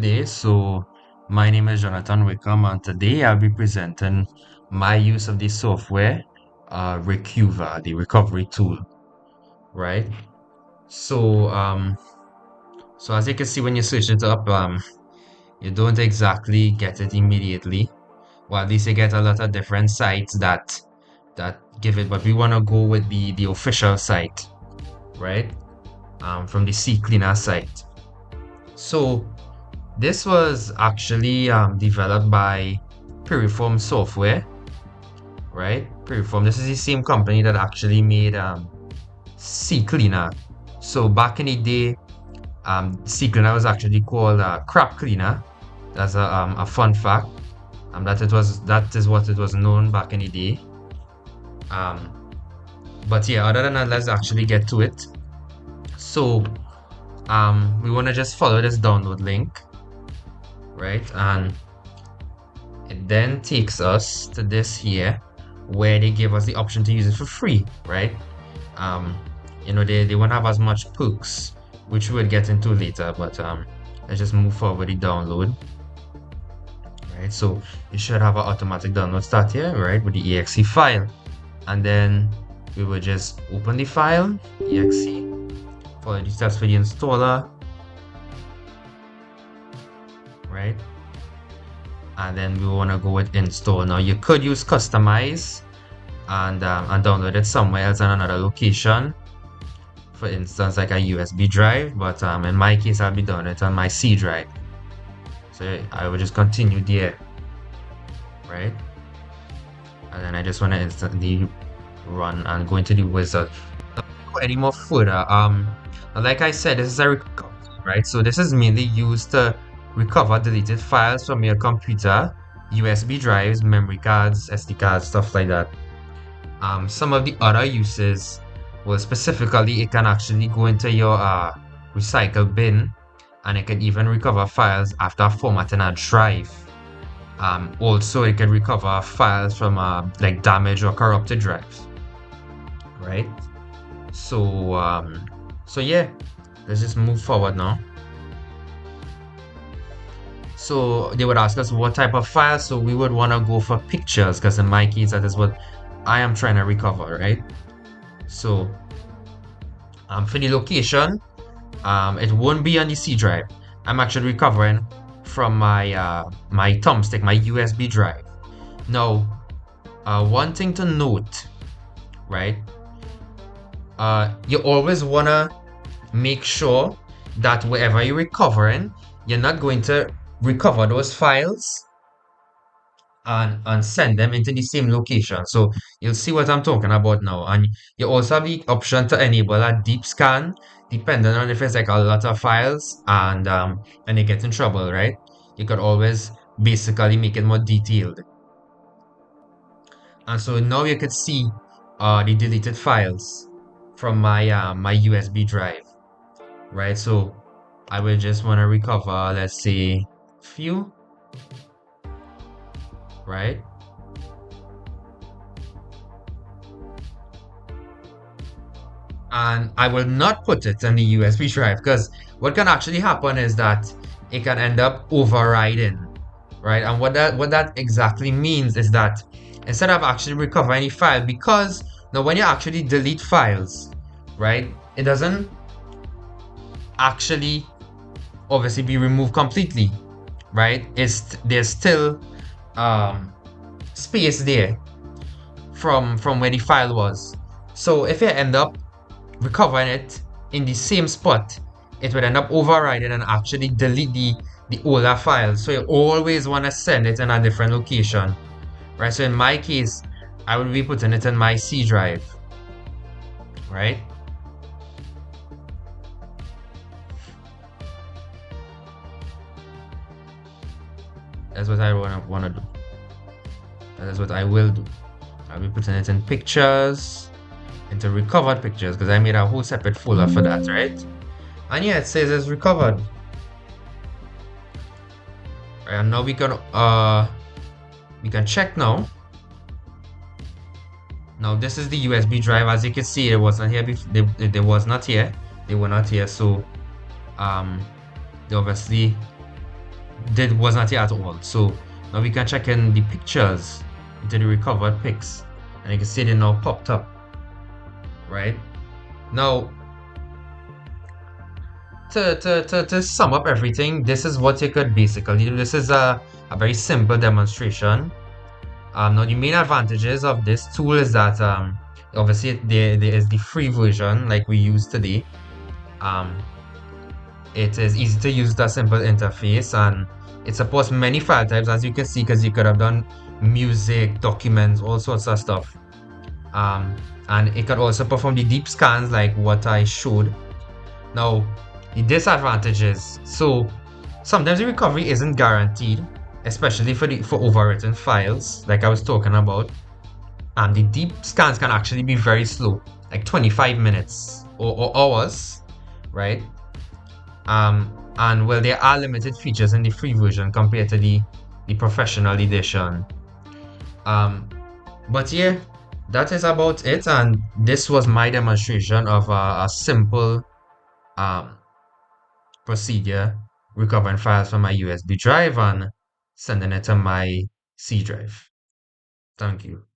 Today. So my name is Johnathan Wickham, and today I'll be presenting my use of the software, Recuva, the recovery tool, right? So, so as you can see when you search it up, you don't exactly get it immediately. Well, at least you get a lot of different sites that give it, but we want to go with the official site, right? From the C Cleaner site. So this was actually developed by Piriform Software, right? Piriform. This is the same company that actually made C Cleaner. So back in the day, C Cleaner was actually called Crap Cleaner. That's a fun fact. That is what it was known back in the day. Um, but yeah, other than that, let's actually get to it. So we want to just follow this download link, right? And it then takes us to this here where they give us the option to use it for free, right? Um, they won't have as much perks, which we'll get into later, but let's just move forward the download, right? So you should have an automatic download start here, right, with the exe file. And then we will just open the file, exe, follow the steps for the installer, right? And then we want to go with install. Now you could use customize and download it somewhere else in another location, for instance like a USB drive, but in my case I'll be doing it on my C drive, so I will just continue there, right? And then I just want to instantly run and go into the wizard. Not go any more further. Like I said, this is a recovery, right? So this is mainly used to recover deleted files from your computer, USB drives, memory cards, SD cards, stuff like that. Some of the other uses, well, specifically, it can actually go into your recycle bin, and it can even recover files after formatting a drive. Also, it can recover files from like damaged or corrupted drives, right? So yeah, let's just move forward now. So they would ask us what type of file, so we would want to go for pictures, because in my case, that is what I am trying to recover, right? So for the location, it won't be on the C drive. I'm actually recovering from my my thumbstick, my USB drive. Now, one thing to note, right? You always wanna make sure that wherever you're recovering, you're not going to recover those files and send them into the same location. So you'll see what I'm talking about now. And you also have the option to enable a deep scan, depending on if it's like a lot of files and you get in trouble, right? You could always basically make it more detailed. And so now you could see the deleted files from my USB drive, right? So I will just want to recover, let's say, few, right? And I will not put it in the USB drive, because what can actually happen is that it can end up overriding, right? And what that exactly means is that instead of actually recovering the file, because now when you actually delete files, right, it doesn't actually obviously be removed completely, right? There's still space there from where the file was. So if you end up recovering it in the same spot, it would end up overriding and actually delete the older file. So you always want to send it in a different location, right? So in my case, I will be putting it in my C drive, right? That's what I wanna do. That is what I will do. I'll be putting it in pictures, into recovered pictures, because I made a whole separate folder for that, right? And yeah, it says it's recovered. Right, and now we can check now. Now this is the USB drive. As you can see, it wasn't here before. They was not here. They were not here. So they obviously was not here at all. So now we can check in the pictures into the recovered pics, and you can see they now popped up, right? Now, to sum up everything, this is what you could basically do. This is a very simple demonstration. Now the main advantages of this tool is that obviously there is the free version like we use today. Um, it is easy to use, the simple interface, and it supports many file types, as you can see, because you could have done music, documents, all sorts of stuff. Um, and it could also perform the deep scans like what I showed. Now, the disadvantages. So sometimes the recovery isn't guaranteed, especially for overwritten files, like I was talking about. And the deep scans can actually be very slow, like 25 minutes or hours, right? And well, there are limited features in the free version compared to the professional edition. Um, but yeah, that is about it. And this was my demonstration of a simple um, procedure recovering files from my USB drive and sending it to my C drive. Thank you.